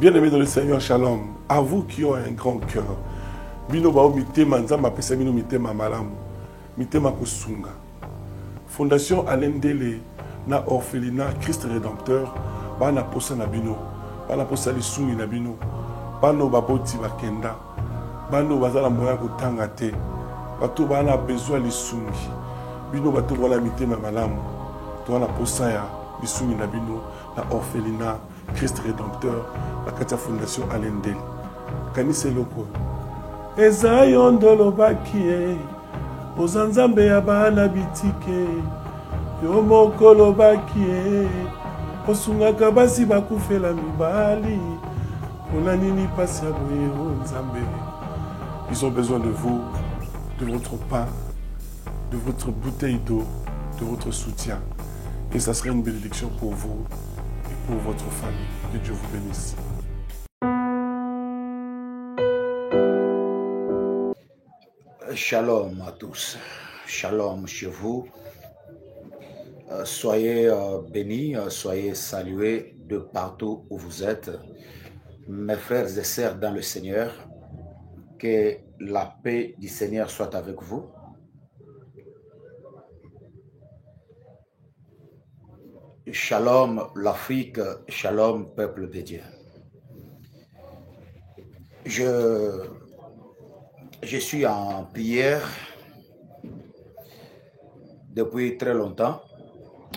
Bien-aimés dans le Seigneur, shalom. À vous qui ont un grand cœur. Bino bao mitema nzamba pesa bino mitema malamu. Mitema kusunga. Fondation Alendele na orphelinat Christ Rédempteur. Bana posa na bino. Bana posa lisungi na bino. Bano baboti bakenda. Bano bazala moya kutanga te. Bato bana besoin lisungi. Bino bato wala mitema malamu. To wana posa ya lisungi na bino na orphelinat Christ Rédempteur, la Katia Fondation Alendele. Kanise loko. Eza yondolo bakie, ozanzambe ya bana bitike, yo mokolo bakie, osungaka basi bakufela mibali, ona nini pasi ya boye o nzambe. Ils ont besoin de vous, de votre pain, de votre bouteille d'eau, de votre soutien. Et ça serait une bénédiction pour vous et pour votre famille. Que Dieu vous bénisse. Shalom à tous. Shalom chez vous. Soyez bénis, soyez salués de partout où vous êtes. Mes frères et sœurs dans le Seigneur, que la paix du Seigneur soit avec vous. Shalom l'Afrique, shalom peuple de Dieu. Je suis en prière depuis très longtemps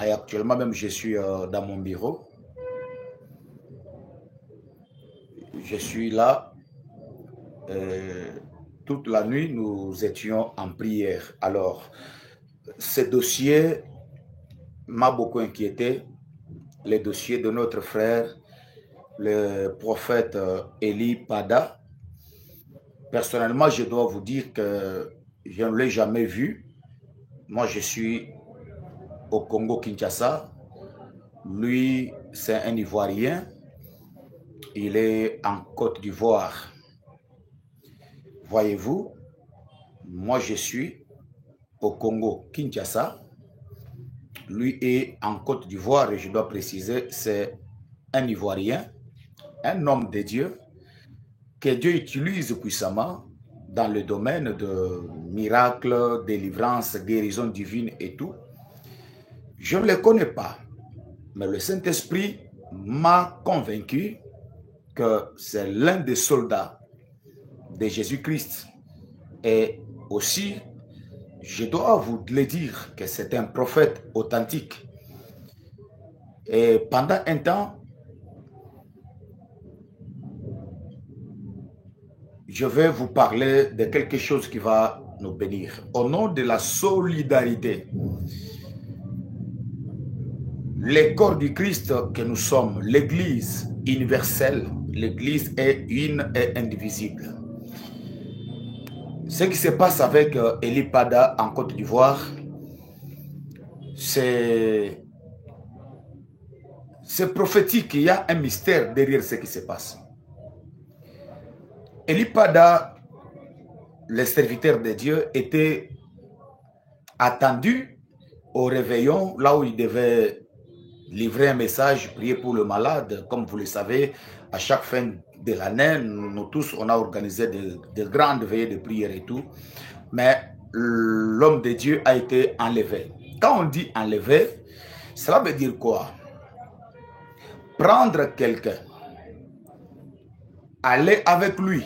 et actuellement même je suis dans mon bureau. Je suis là. Toute la nuit nous étions en prière. Alors, ce dossier m'a beaucoup inquiété, le dossier de notre frère, le prophète Eli Pada. Personnellement, je dois vous dire que je ne l'ai jamais vu. Moi, je suis au Congo-Kinshasa. Lui, c'est un Ivoirien. Il est en Côte d'Ivoire. Voyez-vous, moi, je suis au Congo-Kinshasa. Lui est en Côte d'Ivoire et je dois préciser, c'est un Ivoirien, un homme de Dieu, que Dieu utilise puissamment dans le domaine de miracles, délivrance, guérison divine et tout. Je ne le connais pas, mais le Saint-Esprit m'a convaincu que c'est l'un des soldats de Jésus-Christ. Et aussi, je dois vous le dire que c'est un prophète authentique. Et pendant un temps, je vais vous parler de quelque chose qui va nous bénir. Au nom de la solidarité, le corps du Christ que nous sommes, l'Église universelle, l'Église est une et indivisible. Ce qui se passe avec Eli Pada en Côte d'Ivoire, c'est prophétique. Il y a un mystère derrière ce qui se passe. Eli Pada, le serviteur de Dieu, était attendu au réveillon, là où il devait livrer un message, prier pour le malade. Comme vous le savez, à chaque fin de l'année, nous tous, on a organisé de grandes veillées de prière et tout. Mais l'homme de Dieu a été enlevé. Quand on dit enlevé, cela veut dire quoi? Prendre quelqu'un, aller avec lui,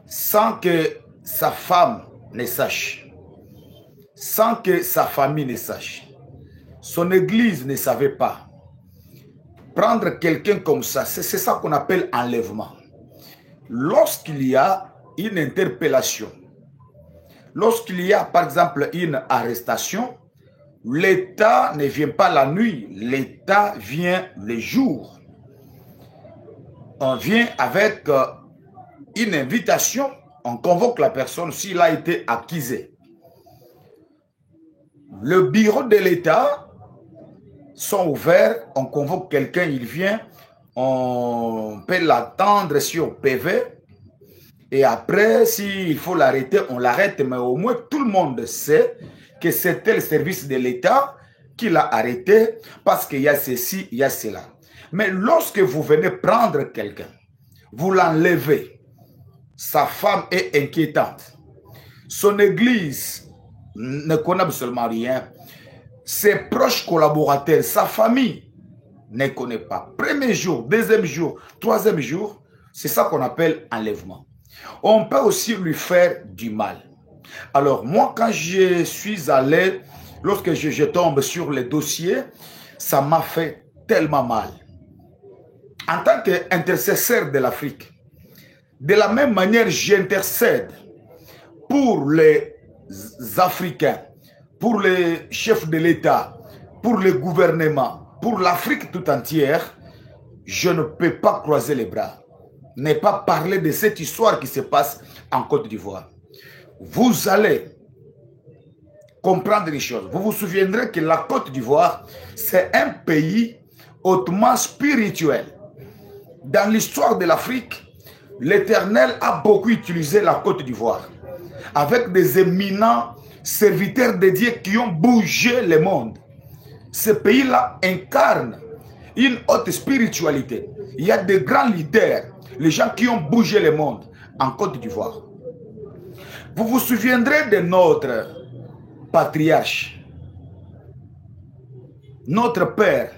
sans que sa femme ne sache, sans que sa famille ne sache, son église ne savait pas. Prendre quelqu'un comme ça, c'est ça qu'on appelle enlèvement. Lorsqu'il y a une interpellation, lorsqu'il y a par exemple une arrestation, l'État ne vient pas la nuit, l'État vient le jour. On vient avec une invitation, on convoque la personne s'il a été accusé. Le bureau de l'État sont ouverts, on convoque quelqu'un, il vient, on peut l'attendre sur PV et après, s'il faut l'arrêter, on l'arrête, mais au moins tout le monde sait que c'était le service de l'État qui l'a arrêté parce qu'il y a ceci, il y a cela. Mais lorsque vous venez prendre quelqu'un, vous l'enlevez, sa femme est inquiétante. Son église ne connaît absolument rien. Ses proches collaborateurs, sa famille ne connaît pas. Premier jour, deuxième jour, troisième jour, c'est ça qu'on appelle enlèvement. On peut aussi lui faire du mal. Alors moi, quand je suis allé, lorsque je tombe sur les dossiers, ça m'a fait tellement mal. En tant qu'intercesseur de l'Afrique, de la même manière, j'intercède pour les Africains, pour les chefs de l'État, pour le gouvernement, pour l'Afrique tout entière. Je ne peux pas croiser les bras, ne pas parler de cette histoire qui se passe en Côte d'Ivoire. Vous allez comprendre les choses. Vous vous souviendrez que la Côte d'Ivoire, c'est un pays hautement spirituel. Dans l'histoire de l'Afrique, l'Éternel a beaucoup utilisé la Côte d'Ivoire avec des éminents serviteurs de Dieu qui ont bougé le monde. Ce pays-là incarne une haute spiritualité. Il y a de grands leaders, les gens qui ont bougé le monde en Côte d'Ivoire. Vous vous souviendrez de notre patriarche, notre père,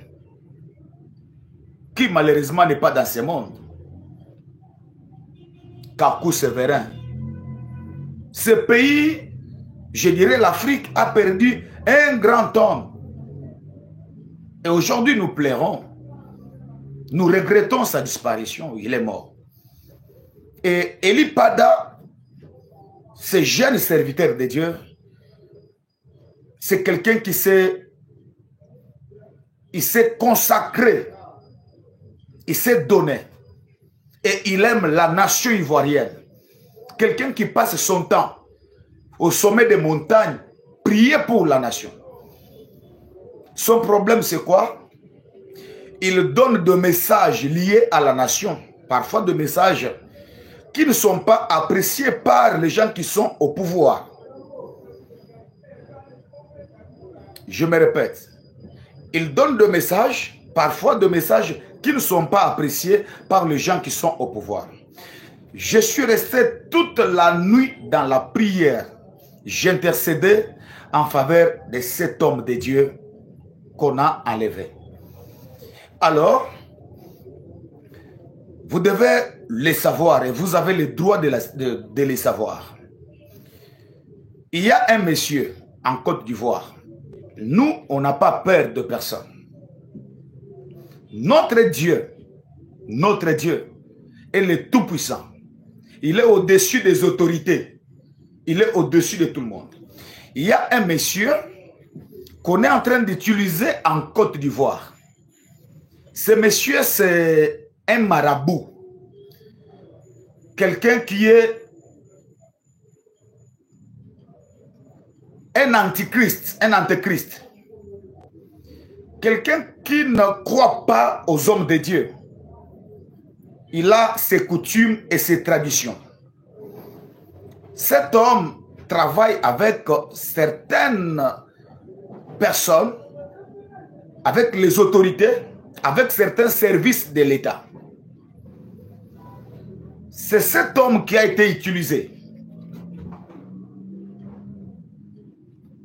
qui malheureusement n'est pas dans ce monde, Kakou Séverin. Ce pays, je dirais l'Afrique, a perdu un grand homme. Et aujourd'hui, nous pleurons. Nous regrettons sa disparition. Il est mort. Et Eli Pada, ce jeune serviteur de Dieu, c'est quelqu'un qui s'est consacré, il s'est donné. Et il aime la nation ivoirienne. Quelqu'un qui passe son temps au sommet des montagnes, prier pour la nation. Son problème, c'est quoi? Il donne des messages liés à la nation. Parfois des messages qui ne sont pas appréciés par les gens qui sont au pouvoir. Je me répète. Il donne des messages, parfois des messages qui ne sont pas appréciés par les gens qui sont au pouvoir. Je suis resté toute la nuit dans la prière. J'intercédais en faveur de cet homme de Dieu qu'on a enlevé. Alors, vous devez les savoir et vous avez le droit de les savoir. Il y a un monsieur en Côte d'Ivoire. Nous, on n'a pas peur de personne. Notre Dieu est le Tout-Puissant. Il est au-dessus des autorités. Il est au-dessus de tout le monde. Il y a un monsieur qu'on est en train d'utiliser en Côte d'Ivoire. Ce monsieur, c'est un marabout. Quelqu'un qui est un antichrist, un antéchrist. Quelqu'un qui ne croit pas aux hommes de Dieu. Il a ses coutumes et ses traditions. Cet homme travaille avec certaines personnes, avec les autorités, avec certains services de l'État. C'est cet homme qui a été utilisé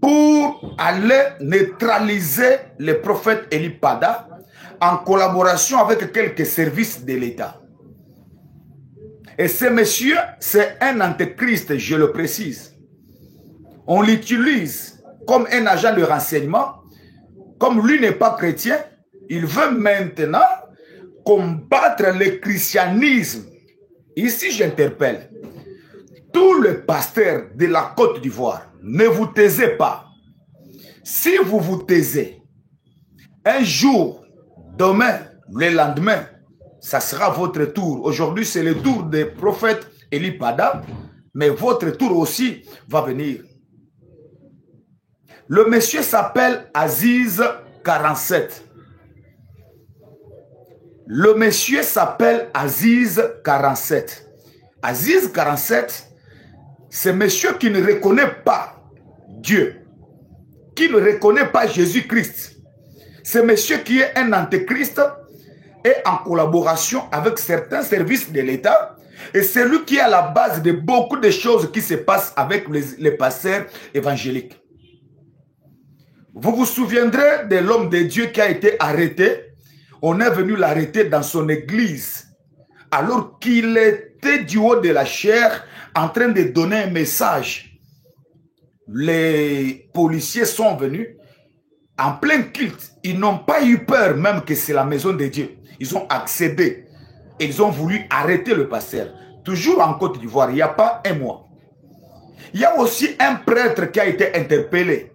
pour aller neutraliser le prophète Eli Pada en collaboration avec quelques services de l'État. Et ce monsieur, c'est un antéchrist, je le précise. On l'utilise comme un agent de renseignement. Comme lui n'est pas chrétien, il veut maintenant combattre le christianisme. Ici, j'interpelle tous les pasteurs de la Côte d'Ivoire. Ne vous taisez pas. Si vous vous taisez, un jour, demain, le lendemain, ça sera votre tour. Aujourd'hui, c'est le tour des prophètes Eli Pada, mais votre tour aussi va venir. Le monsieur s'appelle Aziz 47. Le monsieur s'appelle Aziz 47. Aziz 47, c'est monsieur qui ne reconnaît pas Dieu, qui ne reconnaît pas Jésus-Christ. C'est monsieur qui est un antéchrist, est en collaboration avec certains services de l'État et c'est lui qui est à la base de beaucoup de choses qui se passent avec les pasteurs évangéliques. Vous vous souviendrez de l'homme de Dieu qui a été arrêté. On est venu l'arrêter dans son église alors qu'il était du haut de la chair en train de donner un message. Les policiers sont venus en plein culte. Ils n'ont pas eu peur même que c'est la maison de Dieu. Ils ont accédé. Ils ont voulu arrêter le pasteur. Toujours en Côte d'Ivoire, il n'y a pas un mois. Il y a aussi un prêtre qui a été interpellé.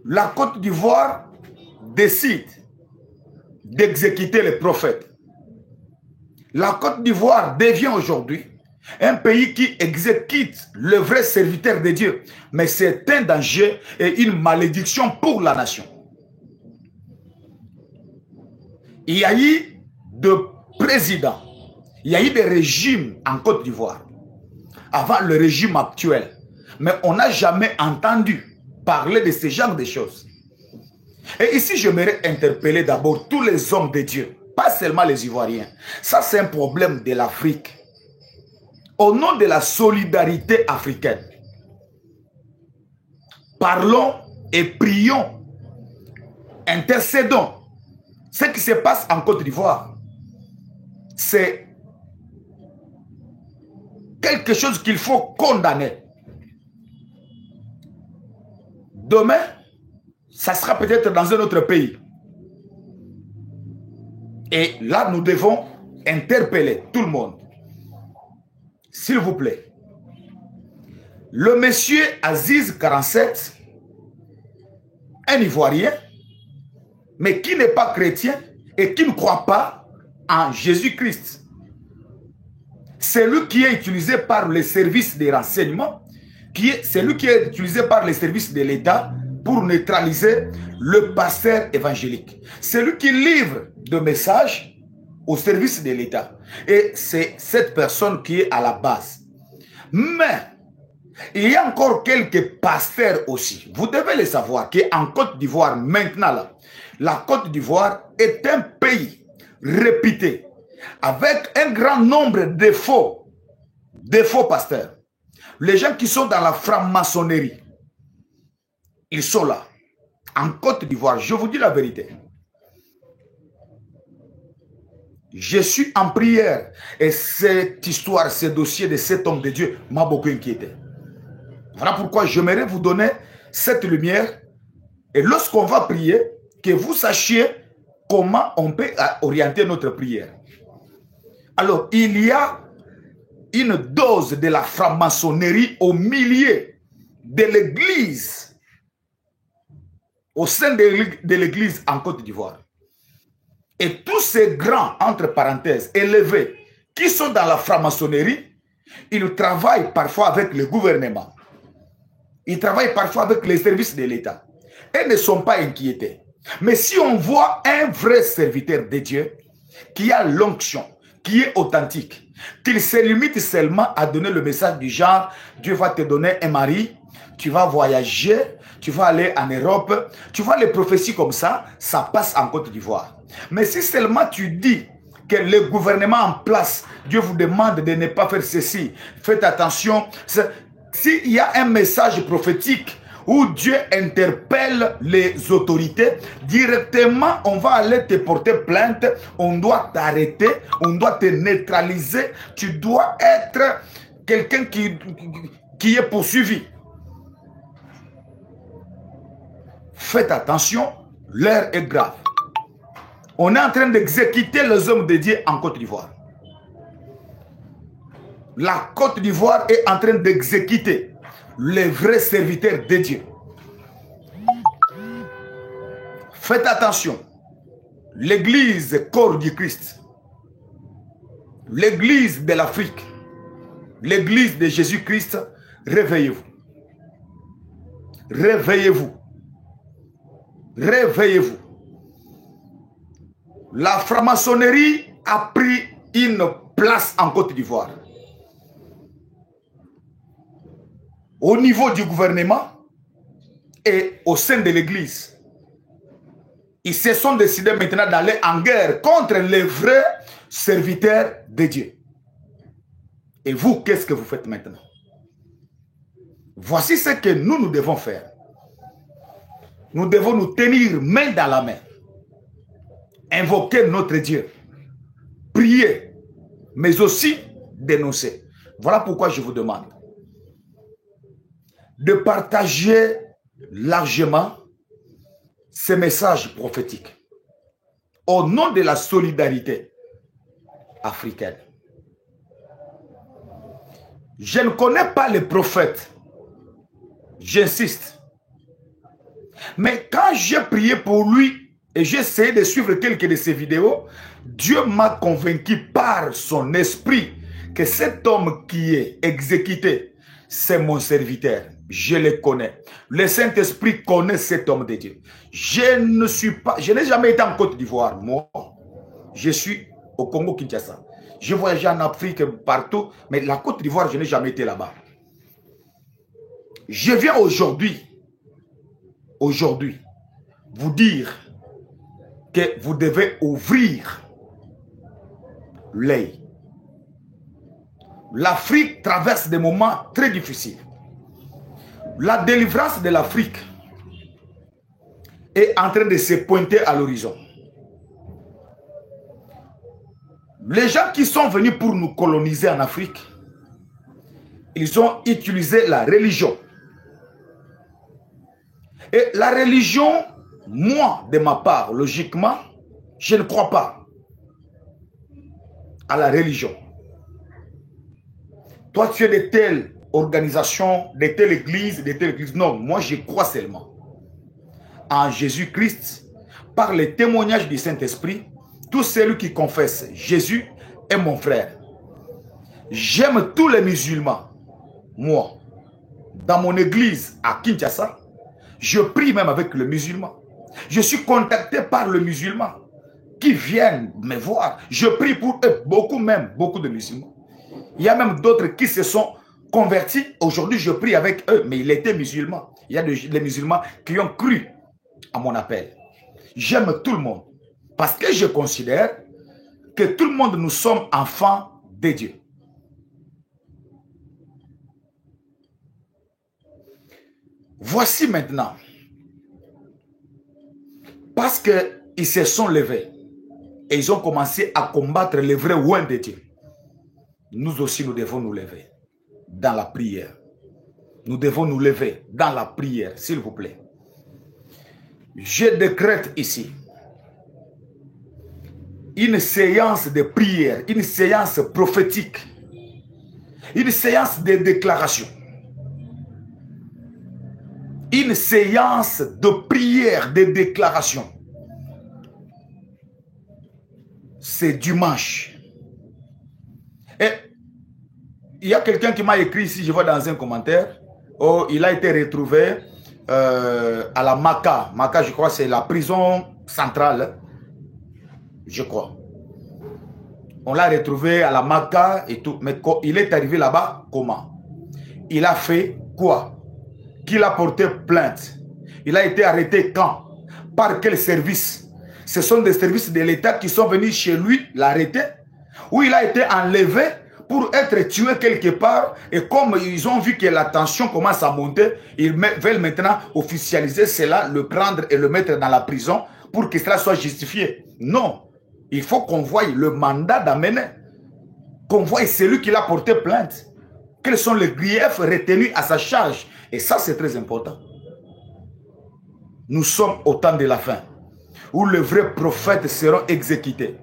La Côte d'Ivoire décide d'exécuter les prophètes. La Côte d'Ivoire devient aujourd'hui un pays qui exécute le vrai serviteur de Dieu. Mais c'est un danger et une malédiction pour la nation. Il y a eu de présidents, il y a eu des régimes en Côte d'Ivoire, avant le régime actuel. Mais on n'a jamais entendu parler de ce genre de choses. Et ici, j'aimerais interpeller d'abord tous les hommes de Dieu, pas seulement les Ivoiriens. Ça, c'est un problème de l'Afrique. Au nom de la solidarité africaine, parlons et prions, intercédons. Ce qui se passe en Côte d'Ivoire, c'est quelque chose qu'il faut condamner. Demain, ça sera peut-être dans un autre pays. Et là, nous devons interpeller tout le monde. S'il vous plaît. Le monsieur Aziz 47, un Ivoirien, mais qui n'est pas chrétien et qui ne croit pas en Jésus-Christ. C'est lui qui est utilisé par les services de renseignement, c'est lui qui est utilisé par les services de l'État pour neutraliser le pasteur évangélique. C'est lui qui livre des messages au service de l'État. Et c'est cette personne qui est à la base. Mais il y a encore quelques pasteurs aussi. Vous devez le savoir qu'en Côte d'Ivoire, maintenant, là, la Côte d'Ivoire est un pays réputé avec un grand nombre de faux pasteurs. Les gens qui sont dans la franc-maçonnerie, ils sont là. En Côte d'Ivoire, je vous dis la vérité. Je suis en prière et cette histoire, ce dossier de cet homme de Dieu m'a beaucoup inquiété. Voilà pourquoi j'aimerais vous donner cette lumière et lorsqu'on va prier, que vous sachiez comment on peut orienter notre prière. Alors, il y a une dose de la franc-maçonnerie au milieu de l'église, au sein de l'église en Côte d'Ivoire. Et tous ces grands, entre parenthèses, élevés, qui sont dans la franc-maçonnerie, ils travaillent parfois avec le gouvernement. Ils travaillent parfois avec les services de l'État. Et ne sont pas inquiétés. Mais si on voit un vrai serviteur de Dieu, qui a l'onction, qui est authentique, qu'il se limite seulement à donner le message du genre, Dieu va te donner un mari, tu vas voyager, tu vas aller en Europe, tu vois les prophéties comme ça, ça passe en Côte d'Ivoire. Mais si seulement tu dis que le gouvernement en place, Dieu vous demande de ne pas faire ceci, faites attention, s'il y a un message prophétique où Dieu interpelle les autorités, directement on va aller te porter plainte, on doit t'arrêter, on doit te neutraliser, tu dois être quelqu'un qui est poursuivi. Faites attention, l'heure est grave. On est en train d'exécuter les hommes de Dieu en Côte d'Ivoire. La Côte d'Ivoire est en train d'exécuter les vrais serviteurs de Dieu. Faites attention. L'église corps du Christ, l'église de l'Afrique, l'église de Jésus-Christ, réveillez-vous. Réveillez-vous. Réveillez-vous. La franc-maçonnerie a pris une place en Côte d'Ivoire. Au niveau du gouvernement et au sein de l'église. ils se sont décidés maintenant d'aller en guerre contre les vrais serviteurs de Dieu. Et vous, qu'est-ce que vous faites maintenant? Voici ce que nous devons faire. Nous devons nous tenir main dans la main. Invoquer notre Dieu. Prier. Mais aussi dénoncer. Voilà pourquoi je vous demande de partager largement ces messages prophétiques au nom de la solidarité africaine. Je ne connais pas les prophètes. J'insiste. Mais quand j'ai prié pour lui et j'ai essayé de suivre quelques de ses vidéos, Dieu m'a convaincu par son esprit que cet homme qui est exécuté, c'est mon serviteur. Je le connais. Le Saint-Esprit connaît cet homme de Dieu. Je n'ai jamais été en Côte d'Ivoire, moi. Je suis au Congo-Kinshasa. J'ai voyagé en Afrique partout, mais la Côte d'Ivoire, je n'ai jamais été là-bas. Je viens aujourd'hui, vous dire que vous devez ouvrir l'œil. L'Afrique traverse des moments très difficiles. La délivrance de l'Afrique est en train de se pointer à l'horizon. Les gens qui sont venus pour nous coloniser en Afrique, ils ont utilisé la religion. Et la religion, moi, de ma part, logiquement, je ne crois pas à la religion. Toi, tu es de telle organisation, de telle église, de telle église. Non, moi, je crois seulement en Jésus-Christ, par les témoignages du Saint-Esprit. Tout celui qui confesse Jésus est mon frère. J'aime tous les musulmans. Moi, dans mon église à Kinshasa, je prie même avec le musulman. Je suis contacté par le musulman qui viennent me voir. Je prie pour eux, beaucoup de musulmans. Il y a même d'autres qui se sont convertis. Aujourd'hui, je prie avec eux, mais ils étaient musulmans. Il y a des musulmans qui ont cru à mon appel. J'aime tout le monde. Parce que je considère que tout le monde, nous sommes enfants de Dieu. Voici maintenant, parce qu'ils se sont levés et ils ont commencé à combattre les vrais ouins de Dieu. Nous aussi, nous devons nous lever dans la prière. Nous devons nous lever dans la prière, s'il vous plaît. Je décrète ici une séance de prière, une séance prophétique, une séance de déclaration, une séance de prière, de déclaration. C'est dimanche. Et il y a quelqu'un qui m'a écrit ici, je vois dans un commentaire, oh, il a été retrouvé à la Maka. Maka, je crois, c'est la prison centrale. Je crois. On l'a retrouvé à la Maka et tout. Mais il est arrivé là-bas, comment? Il a fait quoi? Qu'il a porté plainte. Il a été arrêté quand? Par quel service? Ce sont des services de l'État qui sont venus chez lui l'arrêter. Ou il a été enlevé pour être tué quelque part. Et comme ils ont vu que la tension commence à monter, ils veulent maintenant officialiser cela, le prendre et le mettre dans la prison pour que cela soit justifié. Non. Il faut qu'on voie le mandat d'amener. Qu'on voie celui qui l'a porté plainte. Quels sont les griefs retenus à sa charge. Et ça, c'est très important. Nous sommes au temps de la fin, où les vrais prophètes seront exécutés.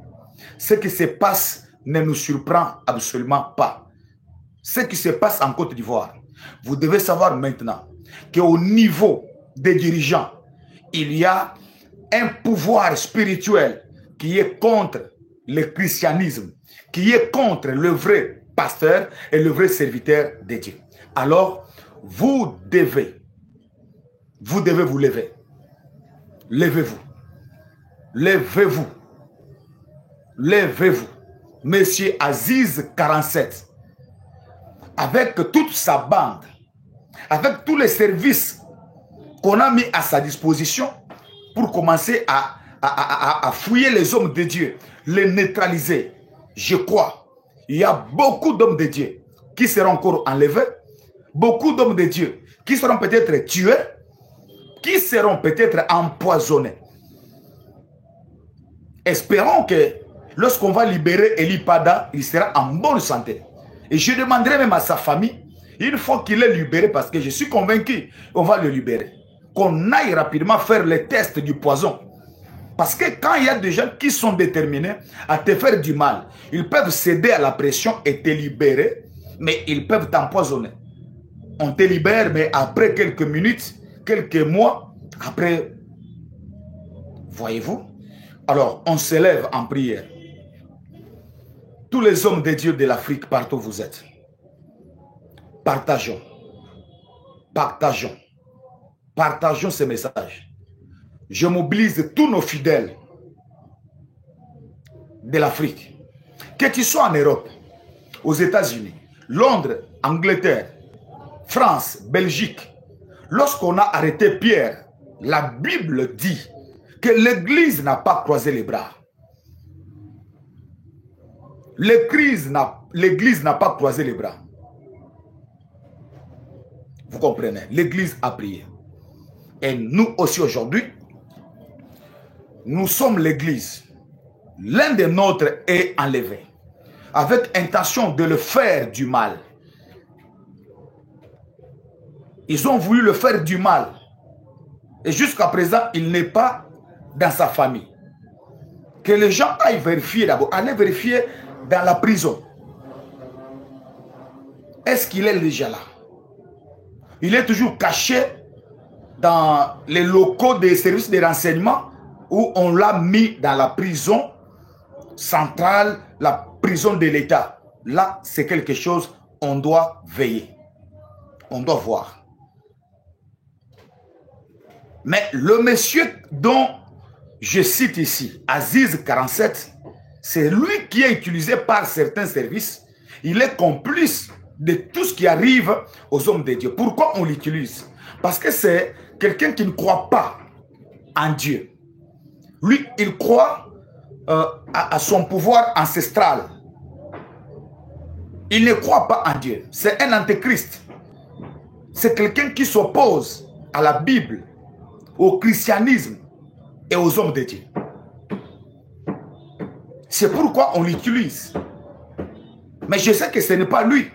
Ce qui se passe ne nous surprend absolument pas. Ce qui se passe en Côte d'Ivoire, vous devez savoir maintenant qu'au niveau des dirigeants, il y a un pouvoir spirituel qui est contre le christianisme, qui est contre le vrai pasteur et le vrai serviteur de Dieu. Alors, vous devez vous lever. Levez-vous. Levez-vous. Levez-vous. Monsieur Aziz 47, avec toute sa bande, avec tous les services qu'on a mis à sa disposition pour commencer à fouiller les hommes de Dieu, les neutraliser. Je crois, il y a beaucoup d'hommes de Dieu qui seront encore enlevés, beaucoup d'hommes de Dieu qui seront peut-être tués, qui seront peut-être empoisonnés. Espérons que lorsqu'on va libérer Eli Pada, il sera en bonne santé. Et je demanderai même à sa famille, une fois qu'il est libéré, parce que je suis convaincu qu'on va le libérer, qu'on aille rapidement faire les tests du poison. Parce que quand il y a des gens qui sont déterminés à te faire du mal, ils peuvent céder à la pression et te libérer, mais ils peuvent t'empoisonner. On te libère, mais après quelques minutes, quelques mois, après, voyez-vous. Alors, on s'élève en prière. Tous les hommes de Dieu de l'Afrique, partout où vous êtes, partageons, partageons, partageons ces messages. Je mobilise tous nos fidèles de l'Afrique, que tu sois en Europe, aux États-Unis, Londres, Angleterre, France, Belgique. Lorsqu'on a arrêté Pierre, la Bible dit que l'Église n'a pas croisé les bras. L'Église n'a pas croisé les bras. Vous comprenez? L'Église a prié. Et nous aussi aujourd'hui, nous sommes l'Église. L'un des nôtres est enlevé, avec intention de le faire du mal. Ils ont voulu le faire du mal. Et jusqu'à présent, il n'est pas dans sa famille. Que les gens aillent vérifier d'abord. Allez vérifier dans la prison. Est-ce qu'il est déjà là? Il est toujours caché dans les locaux des services de renseignement où on l'a mis dans la prison centrale, la prison de l'État. Là, c'est quelque chose, on doit veiller. On doit voir. Mais le monsieur dont je cite ici, Aziz 47, c'est lui qui est utilisé par certains services. Il est complice de tout ce qui arrive aux hommes de Dieu. Pourquoi on l'utilise? Parce que c'est quelqu'un qui ne croit pas en Dieu. Lui, il croit à son pouvoir ancestral. Il ne croit pas en Dieu. C'est un antéchrist. C'est quelqu'un qui s'oppose à la Bible, au christianisme et aux hommes de Dieu. C'est pourquoi on l'utilise. Mais je sais que ce n'est pas lui.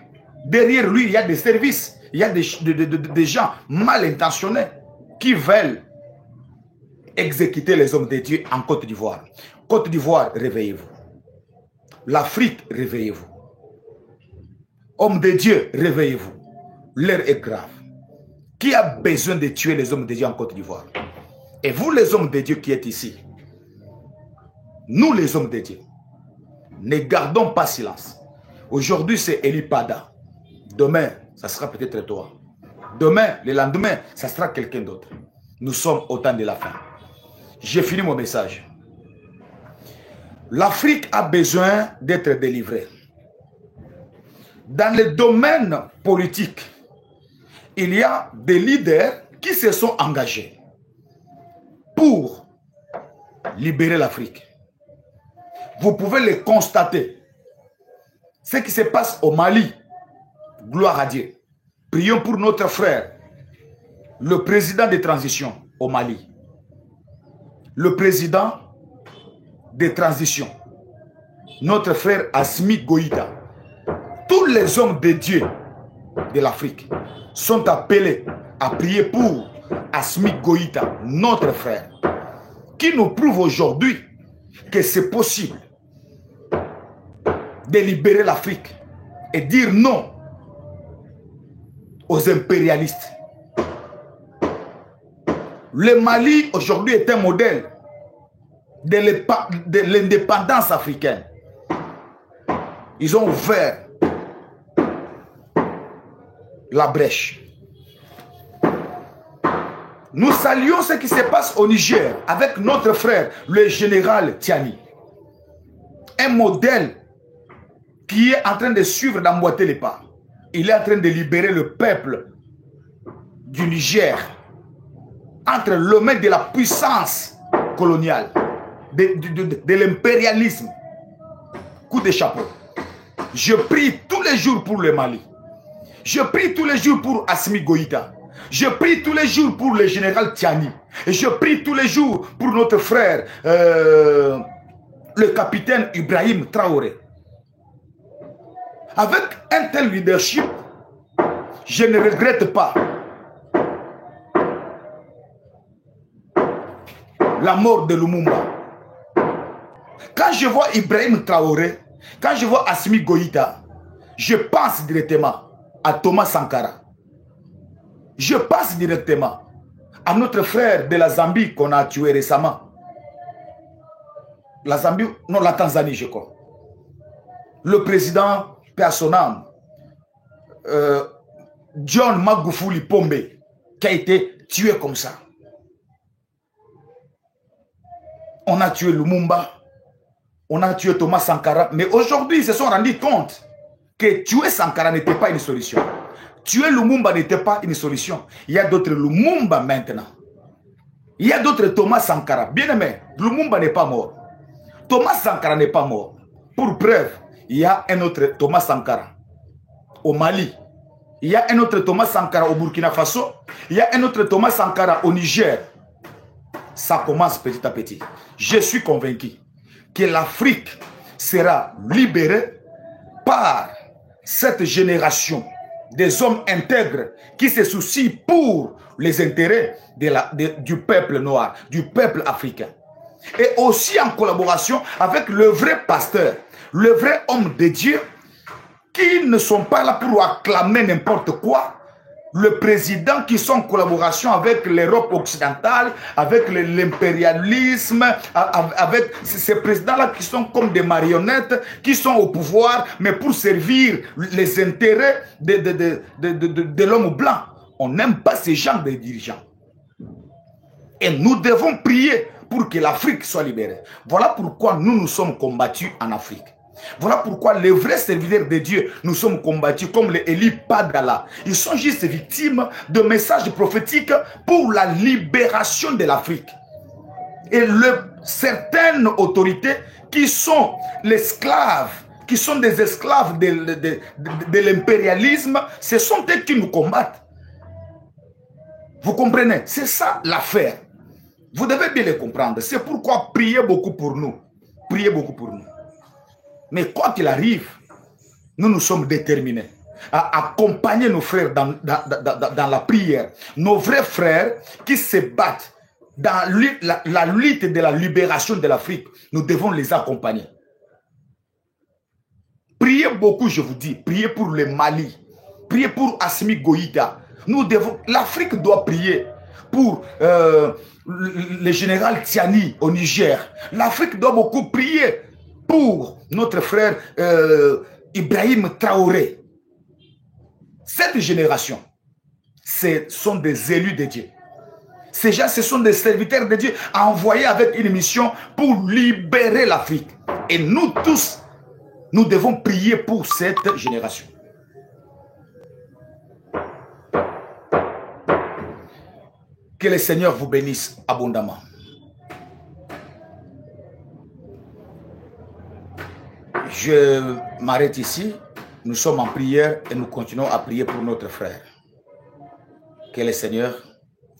Derrière lui, il y a des services. Il y a des gens mal intentionnés qui veulent exécuter les hommes de Dieu en Côte d'Ivoire. Côte d'Ivoire, réveillez-vous. L'Afrique, réveillez-vous. Hommes de Dieu, réveillez-vous. L'heure est grave. Qui a besoin de tuer les hommes de Dieu en Côte d'Ivoire? Et vous, les hommes de Dieu qui êtes ici, nous, les hommes de Dieu, ne gardons pas silence. Aujourd'hui, c'est Eli Pada. Demain, ça sera peut-être toi. Demain, le lendemain, ça sera quelqu'un d'autre. Nous sommes au temps de la fin. J'ai fini mon message. L'Afrique a besoin d'être délivrée. Dans le domaine politique, il y a des leaders qui se sont engagés pour libérer l'Afrique. Vous pouvez le constater. Ce qui se passe au Mali, gloire à Dieu. Prions pour notre frère, le président de transition au Mali. Le président de transition, notre frère Assimi Goïta. Tous les hommes de Dieu de l'Afrique sont appelés à prier pour Assimi Goïta, notre frère, qui nous prouve aujourd'hui que c'est possible de libérer l'Afrique et dire non aux impérialistes. Le Mali aujourd'hui est un modèle de l'indépendance africaine. Ils ont ouvert la brèche. Nous saluons ce qui se passe au Niger avec notre frère, le général Tiani. Un modèle qui est en train de suivre, d'emboîter les pas. Il est en train de libérer le peuple du Niger entre les mains de la puissance coloniale. de l'impérialisme. Coup de chapeau. Je prie tous les jours pour le Mali. Je prie tous les jours pour Assimi Goïta. Je prie tous les jours pour le général Tiani. Et je prie tous les jours pour notre frère, le capitaine Ibrahim Traoré. Avec un tel leadership, je ne regrette pas la mort de Lumumba. Quand je vois Ibrahim Traoré, quand je vois Assimi Goïta, je pense directement à Thomas Sankara. Je pense directement à notre frère de la Zambie qu'on a tué récemment. La Zambie, non, la Tanzanie, je crois. Le président personnel, John Magufuli Pombe, qui a été tué comme ça. On a tué Lumumba, on a tué Thomas Sankara, mais aujourd'hui, ils se sont rendus compte que tuer Sankara n'était pas une solution. Tuer Lumumba n'était pas une solution. Il y a d'autres Lumumba maintenant. Il y a d'autres Thomas Sankara. Bien aimé, Lumumba n'est pas mort. Thomas Sankara n'est pas mort. Pour preuve, il y a un autre Thomas Sankara au Mali. Il y a un autre Thomas Sankara au Burkina Faso. Il y a un autre Thomas Sankara au Niger. Ça commence petit à petit. Je suis convaincu que l'Afrique sera libérée par cette génération des hommes intègres qui se soucient pour les intérêts du peuple noir, du peuple africain. Et aussi en collaboration avec le vrai pasteur, le vrai homme de Dieu, qui ne sont pas là pour acclamer n'importe quoi. Le président qui sont en collaboration avec l'Europe occidentale, avec l'impérialisme, avec ces présidents-là qui sont comme des marionnettes, qui sont au pouvoir, mais pour servir les intérêts de l'homme blanc. On n'aime pas ces gens de dirigeants. Et nous devons prier pour que l'Afrique soit libérée. Voilà pourquoi nous sommes combattus en Afrique. Voilà pourquoi les vrais serviteurs de Dieu nous sommes combattus comme les Eli Padala. Ils sont juste victimes de messages prophétiques pour la libération de l'Afrique. Et certaines autorités qui sont l'esclave, qui sont des esclaves de l'impérialisme, ce sont eux qui nous combattent. Vous comprenez? C'est ça l'affaire. Vous devez bien les comprendre. C'est pourquoi priez beaucoup pour nous. Priez beaucoup pour nous. Mais quoi qu'il arrive, nous sommes déterminés à accompagner nos frères dans la prière. Nos vrais frères qui se battent dans la lutte de la libération de l'Afrique, nous devons les accompagner. Priez beaucoup, je vous dis. Priez pour le Mali. Priez pour Assimi Goïta. L'Afrique doit prier pour le général Tiani au Niger. L'Afrique doit beaucoup prier pour notre frère Ibrahim Traoré. Cette génération, ce sont des élus de Dieu. Ces gens, ce sont des serviteurs de Dieu envoyés avec une mission pour libérer l'Afrique. Et nous tous, nous devons prier pour cette génération. Que le Seigneur vous bénisse abondamment. Je m'arrête ici. Nous sommes en prière et nous continuons à prier pour notre frère. Que le Seigneur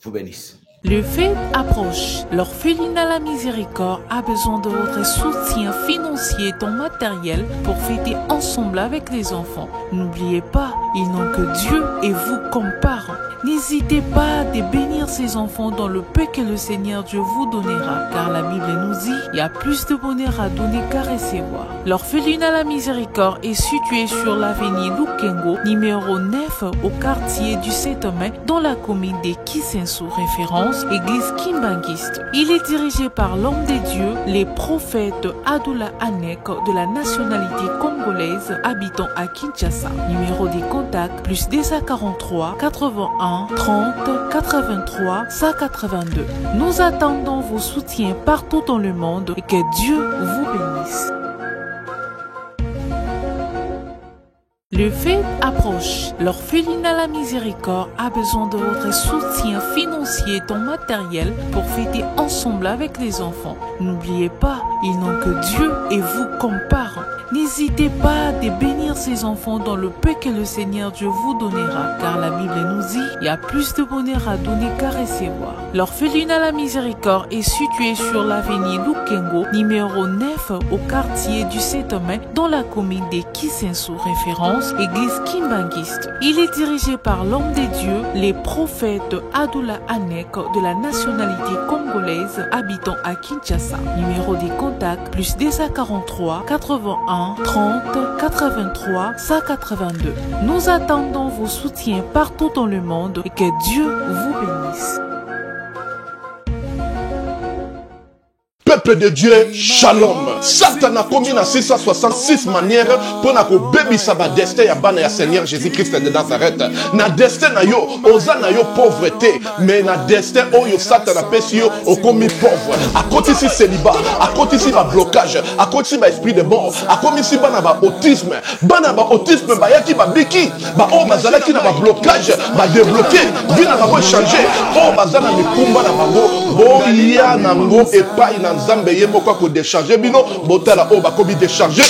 vous bénisse. Le fête approche. L'orphelinat La Miséricorde a besoin de votre soutien financier et matériel pour fêter ensemble avec les enfants. N'oubliez pas, ils n'ont que Dieu et vous comme parents. N'hésitez pas à bénir ces enfants dans le peu que le Seigneur Dieu vous donnera, car la Bible nous dit il y a plus de bonheur à donner qu'à recevoir. L'orphelinat La Miséricorde est situé sur l'avenue Lukengo, numéro 9, au quartier du 7 mai, dans la commune de Kisenso, référence Église Kimbangiste. Il est dirigé par l'homme de Dieu, les prophètes Adoula Anek, de la nationalité congolaise, habitant à Kinshasa. Numéro de contact plus 243 81 30 83 182. Nous attendons vos soutiens partout dans le monde et que Dieu vous bénisse. Le fête approche. L'orphelinat La Miséricorde a besoin de votre soutien financier et matériel pour fêter ensemble avec les enfants. N'oubliez pas, ils n'ont que Dieu et vous comme parents. N'hésitez pas à bénir ces enfants dans le peu que le Seigneur Dieu vous donnera, car la Bible nous dit, il y a plus de bonheur à donner qu'à recevoir. L'orphelinat La Miséricorde est situé sur l'avenue Lukengo, numéro 9, au quartier du 7 mai, dans la commune de Kisenso, référence Église Kimbangiste. Il est dirigé par l'homme de Dieu, les prophètes Adoula Anek, de la nationalité congolaise, habitant à Kinshasa. Numéro des contacts, plus 243 81 30 83 182. Nous attendons vos soutiens partout dans le monde et que Dieu vous bénisse. Peuple de Dieu, shalom. Satan a commis na 666 manières pour na ko bebisa ba destin ya bana ya Seigneur Jésus-Christ de Nazareth. Na destin na yo, oza na yo pauvreté, mais na destin oyo Satan a pesi yo o commis pauvre. A côté si célibat, à côté si ba blocage, à côté si ba esprit de mort, à côté si bana ba autisme ba yaki ba biki, ba o bazala ki na ba blocage, ba débloquer, bina ba changer, o bazala mi kumba na bango, bo ya nango e pa ina Nzambe yemo kwa ko décharger bino botala o ba kobi décharger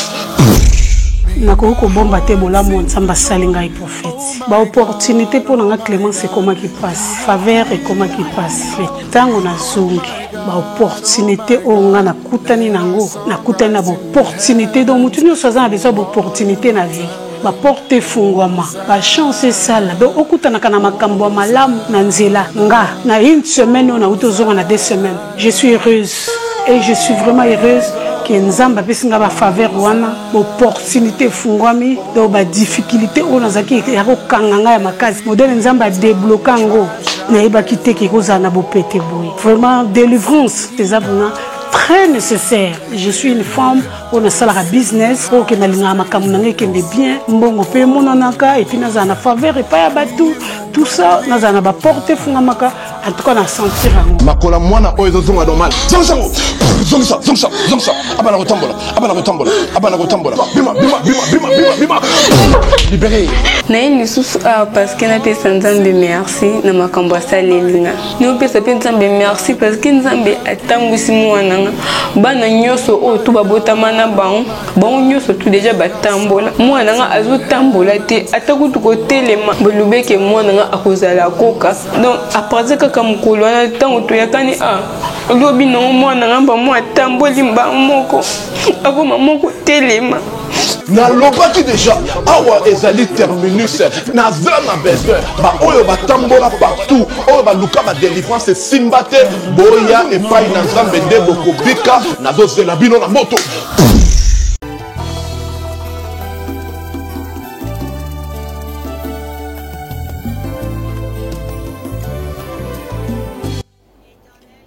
nakoko bomba te bolamu Nzambe asali ngai prophète ba opportunité pour nga Clémence ekoma ki passe faveur ekoma ki passe tango na zongi ba opportunité o nga nakutani nango nakutani na opportunité donc mutu nyonso aza na besoin ba opportunité na vie ba porte fungwama ba chance sala do okutanaka na makambo ya malamu na nzela nga na une semaine on a utozonga na 2 semaines je suis heureuse et je suis vraiment heureuse que Nzamba pesinga ba faveur wana opportunité fungwami do ba difficulté on azaki ya ko kanganga ya makazi modèle Nzamba débloquer ngo na yeba kiteke ko za na bo pété boy vraiment délivrance des abona très nécessaire. Je suis une femme pour le salaire business pour que na linga makamu na ngeke bien mbongo pe monanaka et puis na za na faveur et pas ya batou tout ça na za na ba porte fungamaka en tout cas na sentir ngo makola mwana oyo zonga normal zonga abana kotambola bima libéré na une sous parce que na pesa Nzambe merci na makambo salelinga no pesa pe Nzambe merci parce que Nzambe atambwisi mwana bana nyoso o to babotama na bango nyoso tout déjà batambola mwana nga azotambola te atakutu ko telema bolubeke mwana nga akozala koka donc après kaka mukolo na tango to yakani lobi no mwana nga ba mwa tamboli mba moko akoma moko telema na lobaki déjà awa ezali terminus na zana besoin ba oyo batambola partout oyo baluka ba délivrance simbate boya et pas na Nzambe nde bokobika na dozela bino na moto.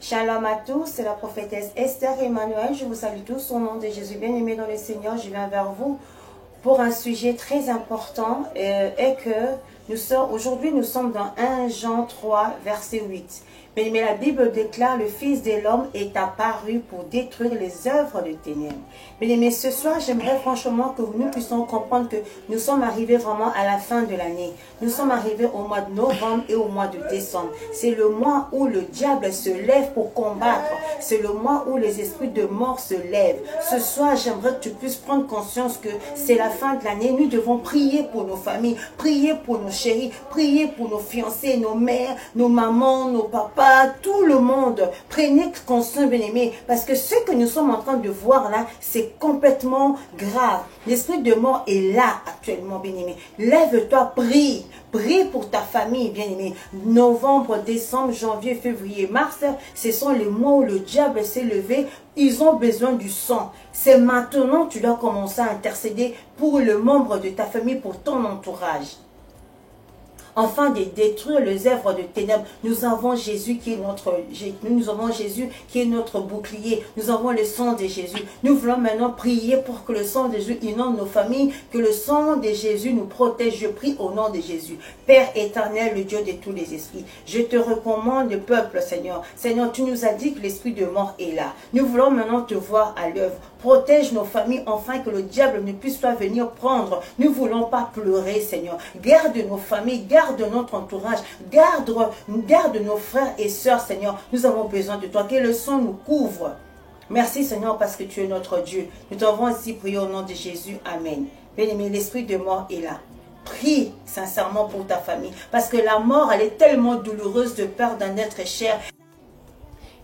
Shalom à tous, c'est la prophétesse Esther Emmanuel. Je vous salue tous au nom de Jésus. Bien-aimés dans le Seigneur, je viens vers vous pour un sujet très important et que aujourd'hui nous sommes dans 1 Jean 3, verset 8. Mais la Bible déclare, le Fils de l'homme est apparu pour détruire les œuvres de ténèbres. Mais ce soir, j'aimerais franchement que nous puissions comprendre que nous sommes arrivés vraiment à la fin de l'année. Nous sommes arrivés au mois de novembre et au mois de décembre. C'est le mois où le diable se lève pour combattre. C'est le mois où les esprits de mort se lèvent. Ce soir, j'aimerais que tu puisses prendre conscience que c'est la fin de l'année. Nous devons prier pour nos familles, prier pour nos chéris, prier pour nos fiancés, nos mères, nos mamans, nos papas, tout le monde. Prenez conscience, bien-aimés, parce que ce que nous sommes en train de voir là, c'est complètement grave. L'esprit de mort est là actuellement, bien-aimé. Lève-toi, prie. Prie pour ta famille, bien-aimé. Novembre, décembre, janvier, février, mars, ce sont les mois où le diable s'est levé. Ils ont besoin du sang. C'est maintenant que tu dois commencer à intercéder pour le membre de ta famille, pour ton entourage. afin de détruire les œuvres de ténèbres. Nous avons Jésus qui est notre bouclier. Nous avons le sang de Jésus. Nous voulons maintenant prier pour que le sang de Jésus inonde nos familles, que le sang de Jésus nous protège. Je prie au nom de Jésus. Père éternel, le Dieu de tous les esprits, je te recommande le peuple, Seigneur. Seigneur, tu nous as dit que l'esprit de mort est là. Nous voulons maintenant te voir à l'œuvre. Protège nos familles, afin que le diable ne puisse pas venir prendre. Nous ne voulons pas pleurer, Seigneur. Garde nos familles, garde notre entourage, garde nos frères et sœurs, Seigneur. Nous avons besoin de toi. Que le sang nous couvre. Merci, Seigneur, parce que tu es notre Dieu. Nous t'avons ainsi prié au nom de Jésus. Amen. Bien-aimé, l'esprit de mort est là. Prie sincèrement pour ta famille, parce que la mort, elle est tellement douloureuse de perdre un être cher.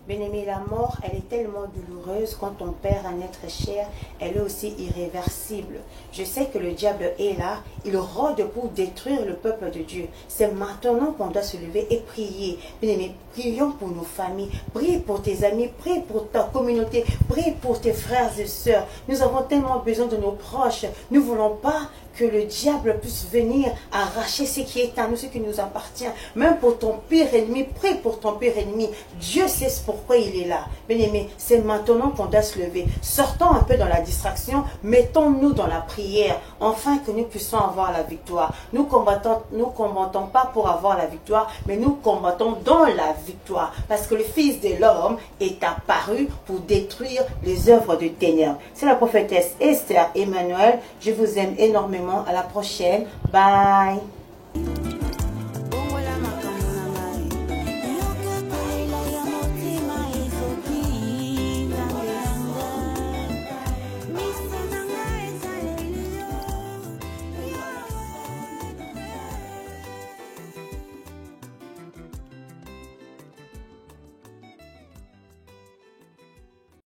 Bien-aimé, la mort, elle est tellement douloureuse quand on perd un être cher, elle est aussi irréversible. Je sais que le diable est là, il rôde pour détruire le peuple de Dieu. C'est maintenant qu'on doit se lever et prier. Bien-aimé, prions pour nos familles, prie pour tes amis, prie pour ta communauté, prie pour tes frères et sœurs. Nous avons tellement besoin de nos proches. Nous ne voulons pas que le diable puisse venir arracher ce qui est à nous, ce qui nous appartient. Même pour ton pire ennemi, prie pour ton pire ennemi. Dieu sait pourquoi il est là. Bien-aimé, c'est maintenant qu'on doit se lever. Sortons un peu dans la distraction, mettons-nous dans la prière, afin que nous puissions avoir la victoire. Nous combattons pas pour avoir la victoire, mais nous combattons dans la victoire. Parce que le Fils de l'homme est apparu pour détruire les œuvres de ténèbres. C'est la prophétesse Esther Emmanuel. Je vous aime énormément. À la prochaine. Bye.